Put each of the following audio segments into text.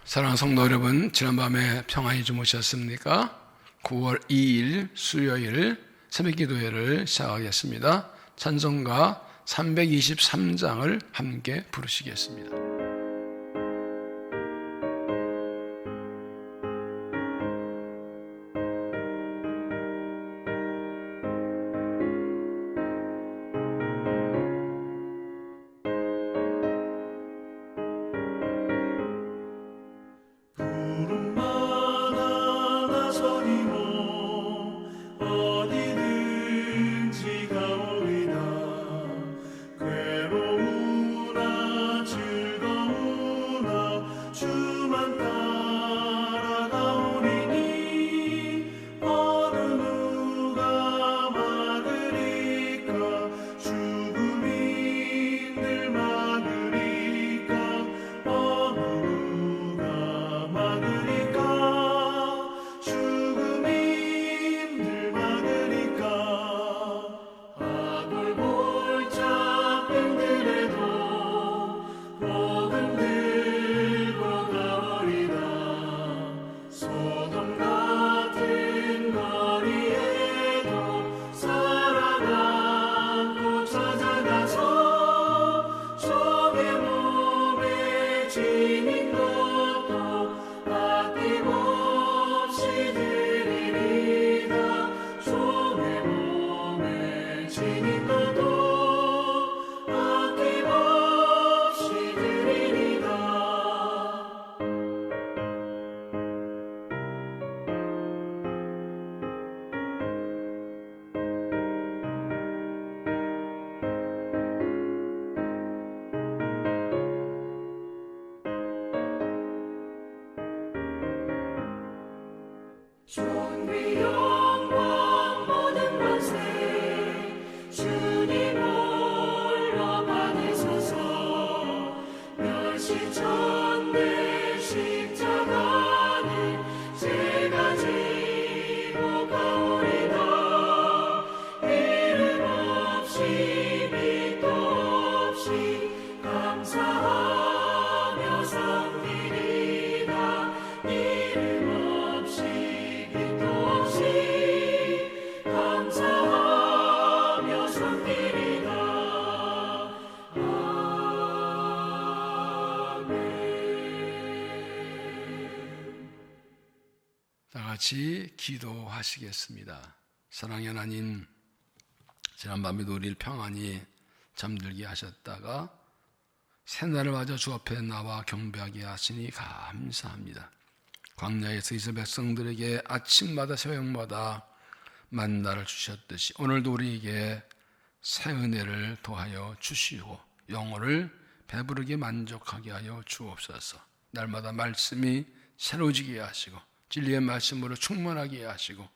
사랑하는 성도 여러분, 지난밤에 평안히 주무셨습니까? 9월 2일 수요일 새벽기도회를 시작하겠습니다. 찬송가 323장을 함께 부르시겠습니다. 존귀 영광 모든 권세 주님 홀로 받으소서. 멸시전대 십자가는 제가 지고 가오리다. 이름 없이 밑도 없이 감사하며 섬기리다. 이름 없이 빛도 없이 감사하며 섬기리다. 아멘. 다 같이 기도하시겠습니다. 사랑의 하나님, 지난밤에도 우리를 평안히 잠들게 하셨다가 새날을 맞아 주 앞에 나와 경배하게 하시니 감사합니다. 광야에서 이스라엘 백성들에게 아침마다 새벽마다 만나를 주셨듯이 오늘도 우리에게 새 은혜를 더하여 주시고 영혼을 배부르게 만족하게 하여 주옵소서. 날마다 말씀이 새로워지게 하시고 진리의 말씀으로 충만하게 하시고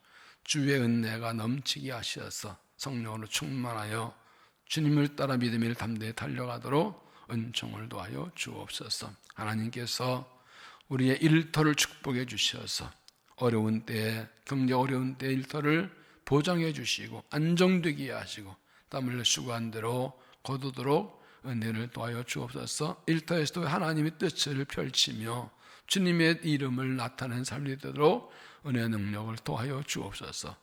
주의 은혜가 넘치게 하셔서 성령으로 충만하여 주님을 따라 믿음을 담대히 달려가도록 은총을 더하여 주옵소서. 하나님께서 우리의 일터를 축복해 주셔서 어려운 때에, 경제 어려운 때의 일터를 보장해 주시고 안정되게 하시고 땀 흘려 수고한 대로 거두도록 은혜를 더하여 주옵소서. 일터에서도 하나님의 뜻을 펼치며 주님의 이름을 나타내는 삶이 되도록 은혜의 능력을 더하여 주옵소서.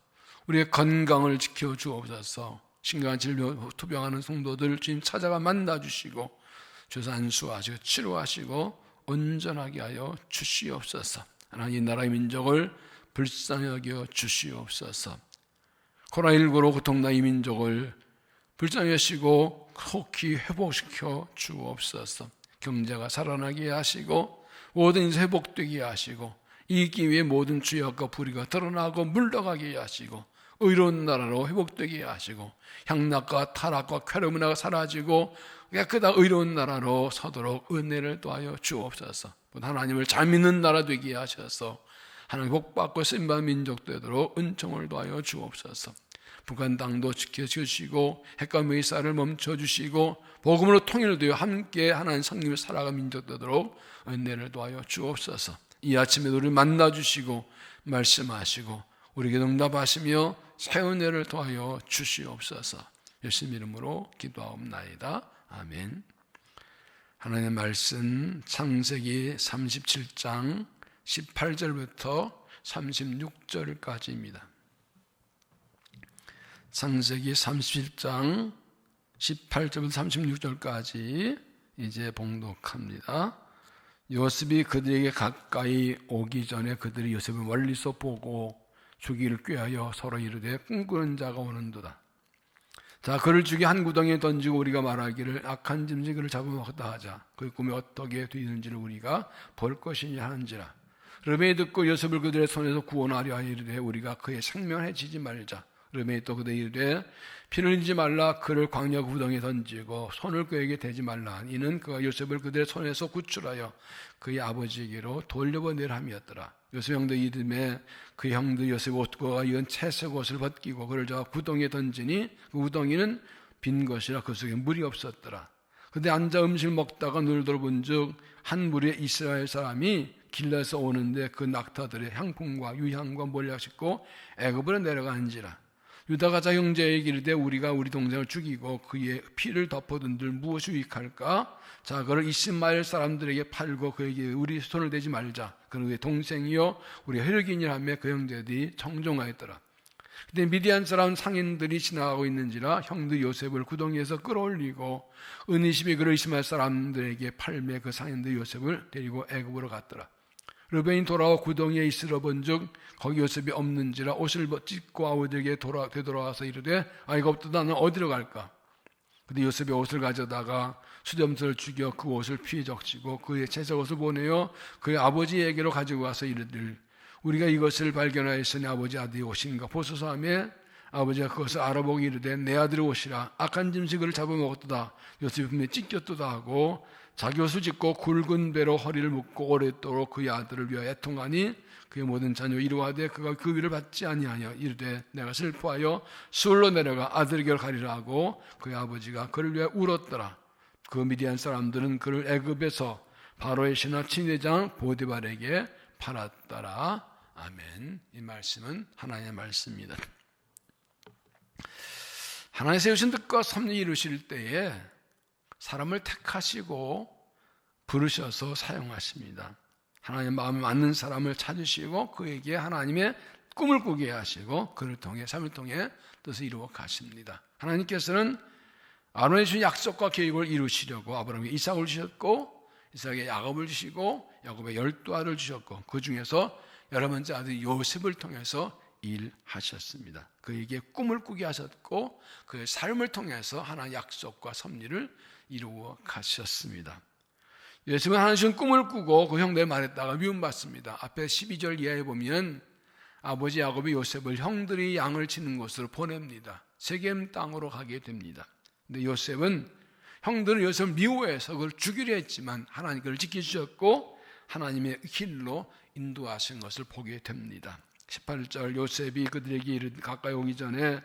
우리의 건강을 지켜 주옵소서. 심각한 질병 투병하는 성도들 주님 찾아가 만나 주시고 주사 안수하시고 치료하시고 온전하게 하여 주시옵소서. 하나님 나라의 민족을 불쌍히 여겨 주시옵소서. 코로나19로 고통당한 이 민족을 불쌍히 여시고 속히 회복시켜 주옵소서. 경제가 살아나게 하시고 모든 인생 회복되게 하시고 이기 위해 모든 죄악과 불의가 드러나고 물러가게 하시고 의로운 나라로 회복되게 하시고 향락과 타락과 쾌락 문화가 사라지고 깨끗한 의로운 나라로 서도록 은혜를 더하여 주옵소서. 하나님을 잘 믿는 나라 되게 하셔서 하나님 복받고 쓰임받은 민족 되도록 은총을 더하여 주옵소서. 북한 땅도 지켜주시고 핵과 미사일을 멈춰주시고 복음으로 통일되어 함께 하나님 성령을 살아가는 민족 되도록 은혜를 더하여 주옵소서. 이 아침에도 우리를 만나주시고 말씀하시고 우리에게 응답하시며 새 은혜를 더하여 주시옵소서. 예수님 이름으로 기도하옵나이다. 아멘. 하나님의 말씀 창세기 37장 18절부터 36절까지입니다. 창세기 37장 18절부터 36절까지 이제 봉독합니다. 요셉이 그들에게 가까이 오기 전에 그들이 요셉을 멀리서 보고 죽이를 꾀하여 서로 이르되 꿈꾸는 자가 오는도다. 자, 그를 죽이 한 구덩이에 던지고 우리가 말하기를 악한 짐승이 그를 잡아먹었다 하자. 그 꿈이 어떻게 되는지를 우리가 볼 것이냐 하는지라. 르벤이 듣고 요셉을 그들의 손에서 구원하려 하여 이르되 우리가 그의 생명을 해치지 말자. 르벤이 또 그들에게 이르되 피를 흘리지 말라. 그를 광야 구덩이에 던지고 손을 그에게 대지 말라. 이는 그가 요셉을 그들의 손에서 구출하여 그의 아버지에게로 돌려보내려 함이었더라. 요셉 형들 이름에 그 형들 요셉 옷과 이은 채색 옷을 벗기고 그를 잡아 구덩이에 던지니 그 구덩이는 빈 것이라 그 속에 물이 없었더라. 그때 앉아 음식을 먹다가 눈을 들어본즉 한 무리의 이스라엘 사람이 길에서 오는데 그 낙타들의 향품과 유향과 몰래 싣고 애굽으로 내려가는지라. 유다가 자 형제에게 이르되 우리가 우리 동생을 죽이고 그의 피를 덮어둔들 무엇이 유익할까? 자, 그를 이스마엘 사람들에게 팔고 그에게 우리 손을 대지 말자. 그는 그의 동생이요 우리 혈육이니라며 그 형제들이 청종하였더라. 그때 미디안 사람 상인들이 지나가고 있는지라 형들 요셉을 구덩이에서 끌어올리고 은이십이 그를 이스마엘 사람들에게 팔매 그 상인들 요셉을 데리고 애굽으로 갔더라. 르벤이 돌아와 구덩이에 있으러 본즉 거기 요셉이 없는지라 옷을 찢고 아버지에게 되돌아와서 이르되 아이가 없도다. 나는 어디로 갈까? 근데 요셉이 옷을 가져다가 수렴소를 죽여 그 옷을 피에 적시고 그의 채색 옷을 보내어 그의 아버지에게로 가지고 와서 이르들 우리가 이것을 발견하였으니 아버지 아들이 옷인가 보소서 하며 아버지가 그것을 알아보고 이르되 내 아들의 옷이라. 악한 짐승이 그를 잡아먹었도다. 요셉이 분명히 찢겼도다 하고 자기 옷을 찢고 굵은 배로 허리를 묶고 오랫도록 그의 아들을 위하여 애통하니 그의 모든 자녀 이루하되 그가 그 위를 받지 아니하여 이르되 내가 슬퍼하여 수울로 내려가 아들에게로 가리라 하고 그의 아버지가 그를 위하여 울었더라. 그 미디안 사람들은 그를 애굽에서 바로의 신하 친회장 보디발에게 팔았더라. 아멘. 이 말씀은 하나님의 말씀입니다. 하나님 세우신 뜻과 섭리 이루실 때에 사람을 택하시고 부르셔서 사용하십니다. 하나님의 마음에 맞는 사람을 찾으시고 그에게 하나님의 꿈을 꾸게 하시고 그를 통해 삶을 통해 뜻을 이루어 가십니다. 하나님께서는 아론에 주신 약속과 계획을 이루시려고 아브라함에게 이삭을 주셨고 이삭에게 야곱을 주시고 야곱에 12아들을 주셨고 그 중에서 11번째 아들 요셉을 통해서 일하셨습니다. 그에게 꿈을 꾸게 하셨고 그의 삶을 통해서 하나님의 약속과 섭리를 이루어 가셨습니다. 요셉은 하나님 꿈을 꾸고 그 형들에 말했다가 미움받습니다. 앞에 12절 이하에 보면 아버지 야곱이 요셉을 형들이 양을 치는 곳으로 보냅니다. 세겜 땅으로 가게 됩니다. 근데 요셉은 형들은 요셉을 미워해서 그걸 죽이려 했지만 하나님 그를 지켜주셨고 하나님의 길로 인도하신 것을 보게 됩니다. 18절 요셉이 그들에게 가까이 오기 전에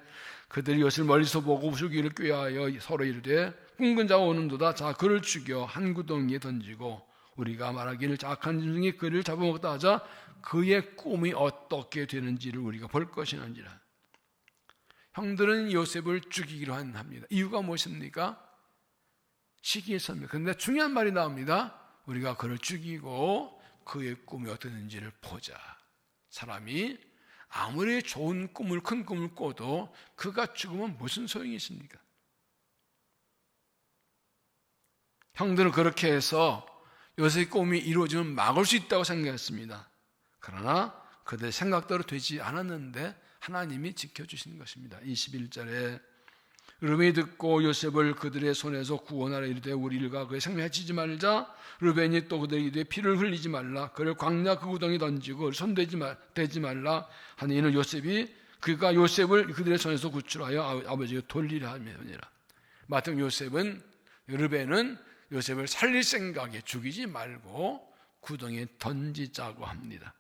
그들이 요셉을 멀리서 보고 죽이를 꾀하여 서로 이르되 꿈꾼 자가 오는도다. 자, 그를 죽여 한 구덩이에 던지고 우리가 말하기를 악한 짐승이 그를 잡아먹다 하자 그의 꿈이 어떻게 되는지를 우리가 볼 것이는지라. 형들은 요셉을 죽이기로 합니다. 이유가 무엇입니까? 시기했습니다. 그런데 중요한 말이 나옵니다. 우리가 그를 죽이고 그의 꿈이 어떻게 되는지를 보자. 사람이 아무리 좋은 꿈을 큰 꿈을 꿔도 그가 죽으면 무슨 소용이 있습니까? 형들은 그렇게 해서 요셉의 꿈이 이루어지면 막을 수 있다고 생각했습니다. 그러나 그들의 생각대로 되지 않았는데 하나님이 지켜주신 것입니다. 21절에 르벤이 듣고 요셉을 그들의 손에서 구원하라 이르되 우리 일가 그의 생명을 해치지 말자. 르벤이 또 그들에게 이르되 피를 흘리지 말라. 그를 광야 그 구덩이에 던지고 손대지 말라 하니 이는 요셉이 그가 요셉을 그들의 손에서 구출하여 아버지에게 돌리라 함이니라. 마침 르벤은 요셉을 살릴 생각에 죽이지 말고 구덩이에 던지자고 합니다.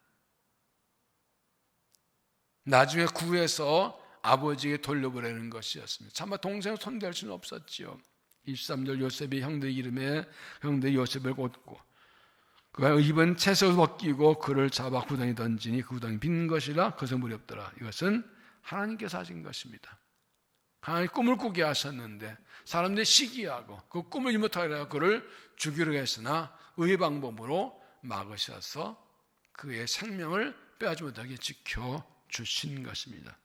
나중에 구해서 아버지에게 돌려보내는 것이었습니다. 차마 동생을 손댈 수는 없었지요. 23절 요셉이 형들 이름에 형들이 요셉을 꽂고 그가 입은 채색을 벗기고 그를 잡아 구덩이에 던지니 그 구덩이 빈 것이라 그것은 물이 없더라. 이것은 하나님께서 하신 것입니다. 하나님 꿈을 꾸게 하셨는데 사람들이 시기하고 그 꿈을 이루못하게 하고 그를 죽이려고 했으나 의의 방법으로 막으셔서 그의 생명을 빼앗지 못하게 지켜주신 것입니다.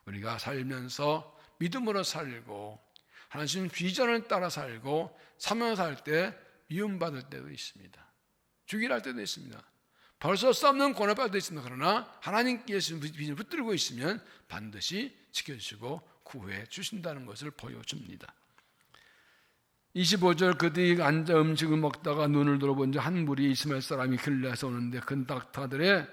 우리가 살면서 믿음으로 살고 하나님 비전을 따라 살고 사명을 살 때 미움받을 때도 있습니다. 죽이려 할 때도 있습니다. 벌써 썩는 고난받을 때도 있습니다. 그러나 하나님께서 비전을 붙들고 있으면 반드시 지켜주시고 구해 주신다는 것을 보여줍니다. 25절 그들이 앉아 음식을 먹다가 눈을 들어본즉 한 무리 이스마엘 사람이 길르앗에서 오는데 근닥터들의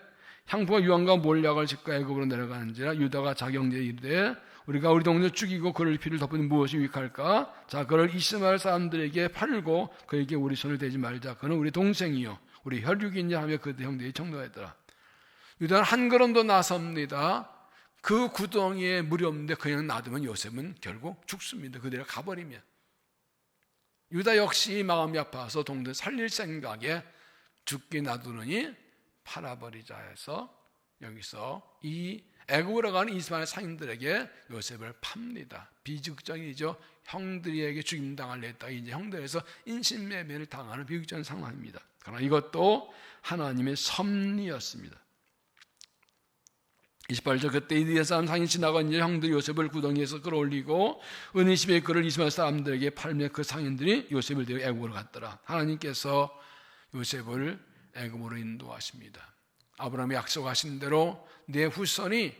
향부가 유황과 몰약을 짓고 애굽으로 내려가는지라 유다가 자기 형제에 이르되 우리가 우리 동료 죽이고 그를 피를 덮으니 무엇이 유익할까? 자 그를 이스마엘 사람들에게 팔고 그에게 우리 손을 대지 말자. 그는 우리 동생이요 우리 혈육이냐 하며 그들 형제의 청도하였더라. 유다는 한 걸음도 나섭니다. 그 구덩이에 물이 없는데 그냥 놔두면 요셉은 결국 죽습니다. 그대로 가버리면. 유다 역시 마음이 아파서 동생 살릴 생각에 죽게 놔두느니 팔아버리자 해서 여기서 이 애굽으로 가는 이스마엘 상인들에게 요셉을 팝니다. 비극적이죠. 형들에게 죽임당하려 했다가 이제 형들에서 인신매매를 당하는 비극적인 상황입니다. 그러나 이것도 하나님의 섭리였습니다. 28절 그때 이스라엘 사람 상인 지나간 이제 형들이 요셉을 구덩이에서 끌어올리고 은희심에 그를 이스마엘 사람들에게 팔며 그 상인들이 요셉을 데리고 애굽으로 갔더라. 하나님께서 요셉을 애굽으로 인도하십니다. 아브라함이 약속하신 대로 내 후손이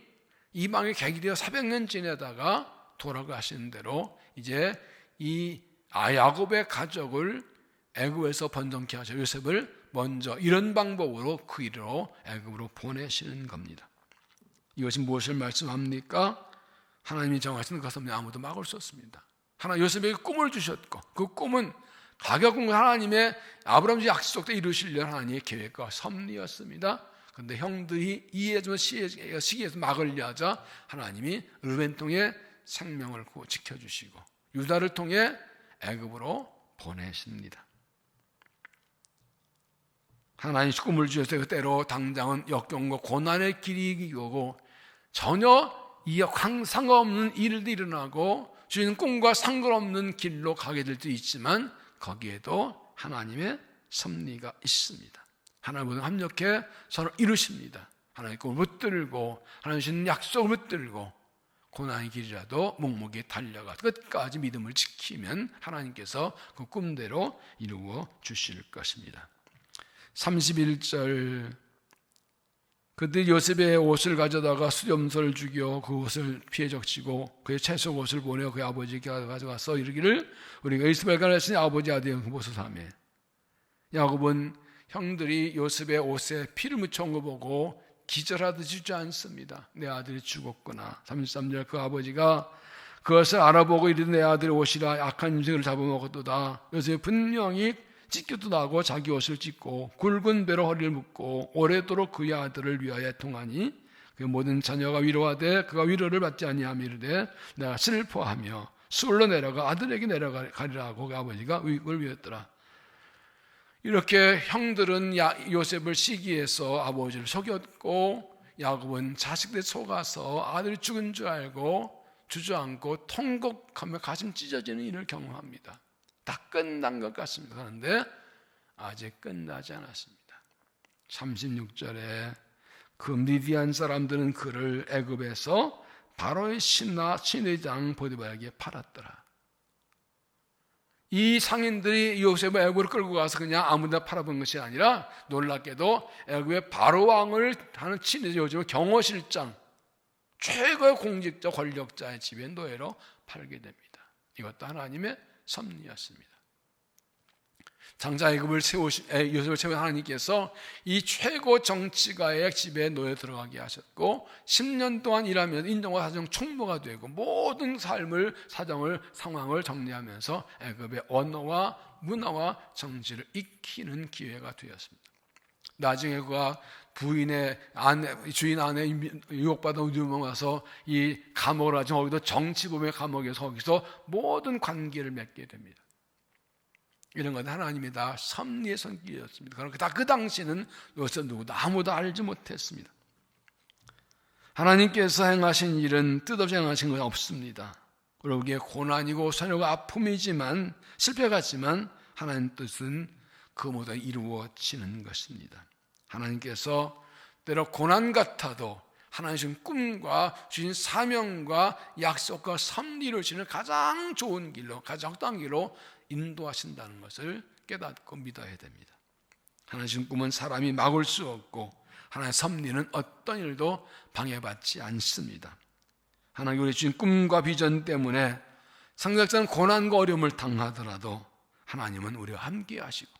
이방의 객이 되어 400년 지내다가 돌아가시는 대로 이제 이 야곱의 가족을 애굽에서 번성케 하셔 요셉을 먼저 이런 방법으로 그 일로 애굽으로 보내시는 겁니다. 이것이 무엇을 말씀합니까? 하나님이 정하시는 것은 아무도 막을 수 없습니다. 하나님 요셉에게 꿈을 주셨고 그 꿈은 가격은 하나님의 아브라함의 약속 때 이루시려는 하나님의 계획과 섭리였습니다. 그런데 형들이 이해해주면 시기에서 막으려 하자 하나님이 르벤 통해 생명을 지켜주시고 유다를 통해 애굽으로 보내십니다. 하나님 꿈을 주셔서 그때로 당장은 역경과 고난의 길이 오고 전혀 상관없는 일도 일어나고 주인 꿈과 상관없는 길로 가게 될 수 있지만 거기에도 하나님의 섭리가 있습니다. 하나님은 합력해 서로 이루십니다. 하나님의 꿈을 붙들고 하나님 주신 약속을 붙들고 고난의 길이라도 묵묵히 달려가 끝까지 믿음을 지키면 하나님께서 그 꿈대로 이루어 주실 것입니다. 31절 그들이 요셉의 옷을 가져다가 수렴소를 죽여 그 옷을 피해 적시고 그의 채소 옷을 보내어 그의 아버지께 가져가서 이르기를 우리가 이스마엘과 했으니 아버지 아들의 보소서 하며 야곱은 형들이 요셉의 옷에 피를 묻혀온 거 보고 기절하듯이 주저앉습니다. 내 아들이 죽었구나. 33절 그 아버지가 그것을 알아보고 이르되 내 아들의 옷이라 악한 인생을 잡아먹었도다. 요셉이 분명히 찢겨도 나고 자기 옷을 찢고 굵은 배로 허리를 묶고 오래도록 그의 아들을 위하여 통하니 그 모든 자녀가 위로하되 그가 위로를 받지 아니하며 이르되 내가 슬퍼하며 수울로 내려가 아들에게 내려가리라 하고 그 아버지가 의익을 위했더라. 이렇게 형들은 요셉을 시기해서 아버지를 속였고 야곱은 자식들 속아서 아들이 죽은 줄 알고 주저앉고 통곡하며 가슴 찢어지는 일을 경험합니다. 다 끝난 것 같습니다. 그런데 아직 끝나지 않았습니다. 36절에 그 미디안 사람들은 그를 애굽에서 바로의 신의장 보디발에게 팔았더라. 이 상인들이 요셉을 애굽으로 끌고 가서 그냥 아무데나 팔아본 것이 아니라 놀랍게도 애굽의 바로 왕을 하는 친위 요셉을 경호실장 최고의 공직자 권력자의 집에 노예로 팔게 됩니다. 이것도 하나님의 섭리였습니다. 장자 애굽을 요셉을 세운 하나님께서 이 최고 정치가의 집에 노예 들어가게 하셨고 10년 동안 일하면서 인정과 사정 총무가 되고 모든 삶을 상황을 정리하면서 애굽의 언어와 문화와 정치를 익히는 기회가 되었습니다. 나중에 그가 주인 아내 유혹받아 유명해서 이 감옥을 하죠. 거기도 정치범의 감옥에서 거기서 모든 관계를 맺게 됩니다. 이런 건 하나님이 다 섭리의 손길이었습니다. 그러나 다 그 당시는 요셉 누구도 아무도 알지 못했습니다. 하나님께서 행하신 일은 뜻없이 행하신 건 없습니다. 그리고 그게 고난이고 손해고 아픔이지만 실패 같지만 하나님 뜻은 그 모두 이루어지는 것입니다. 하나님께서 때로 고난 같아도 하나님 주신 꿈과 주신 사명과 약속과 섭리를 주시는 가장 좋은 길로, 가장 적당한 길로 인도하신다는 것을 깨닫고 믿어야 됩니다. 하나님 주신 꿈은 사람이 막을 수 없고 하나님의 섭리는 어떤 일도 방해받지 않습니다. 하나님 우리 주신 꿈과 비전 때문에 상대적인 고난과 어려움을 당하더라도 하나님은 우리와 함께 하시고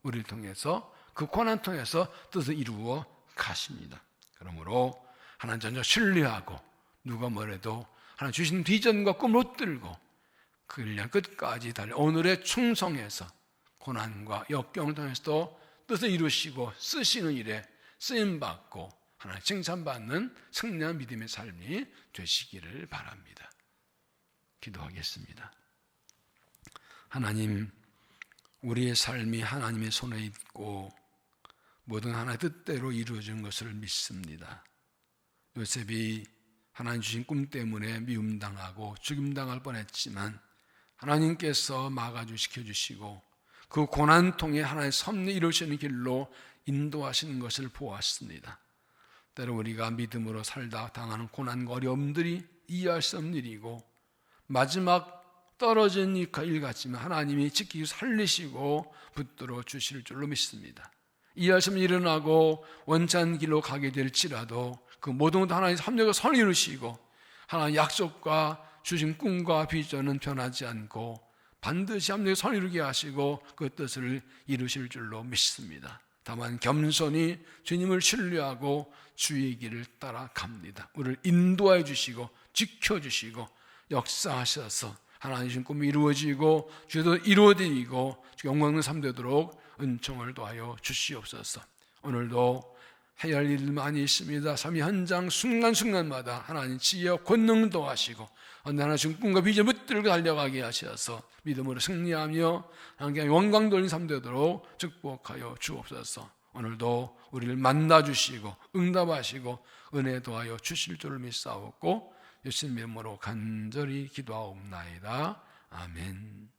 우리를 통해서 그 고난 통해서 뜻을 이루어 가십니다. 그러므로 하나님 전혀 신뢰하고 누가 뭐래도 하나님 주신 비전과 꿈을 붙들고 그 일 끝까지 달려 오늘의 충성해서 고난과 역경을 통해서도 뜻을 이루시고 쓰시는 일에 쓰임받고 하나님 칭찬받는 승리한 믿음의 삶이 되시기를 바랍니다. 기도하겠습니다. 하나님, 우리의 삶이 하나님의 손에 있고 모든 하나님의 뜻대로 이루어진 것을 믿습니다. 요셉이 하나님 주신 꿈 때문에 미움당하고 죽임당할 뻔했지만 하나님께서 막아주 시켜주시고 그 고난 통해 하나님의 섭리 이루시는 길로 인도하시는 것을 보았습니다. 때로 우리가 믿음으로 살다 당하는 고난과 어려움들이 이해할 수 없는 일이고 마지막 떨어진 일 같지만 하나님이 지키고 살리시고 붙들어 주실 줄로 믿습니다. 이해할 수 없는 일이 일어나고 원치 않은 길로 가게 될지라도 그 모든 것 하나님의 합력을 선을 이루시고 하나님의 약속과 주신 꿈과 비전은 변하지 않고 반드시 합력을 선을 이루게 하시고 그 뜻을 이루실 줄로 믿습니다. 다만 겸손히 주님을 신뢰하고 주의 길을 따라갑니다. 우리를 인도해 주시고 지켜주시고 역사하셔서 하나님 주신 꿈이 이루어지고 주도 이루어지고 영광의 삶 되도록 은총을 더하여 주시옵소서. 오늘도 해야 할 일 많이 있습니다. 삶의 현장 순간순간마다 하나님 지혜와 권능 더하시고 하나님 주신 꿈과 비전 붙들고 달려가게 하셔서 믿음으로 승리하며 하나님께 영광 돌린 삶 되도록 축복하여 주옵소서. 오늘도 우리를 만나주시고 응답하시고 은혜 더하여 주실 줄을 믿사옵고 예수님 이름으로 간절히 기도하옵나이다. 아멘.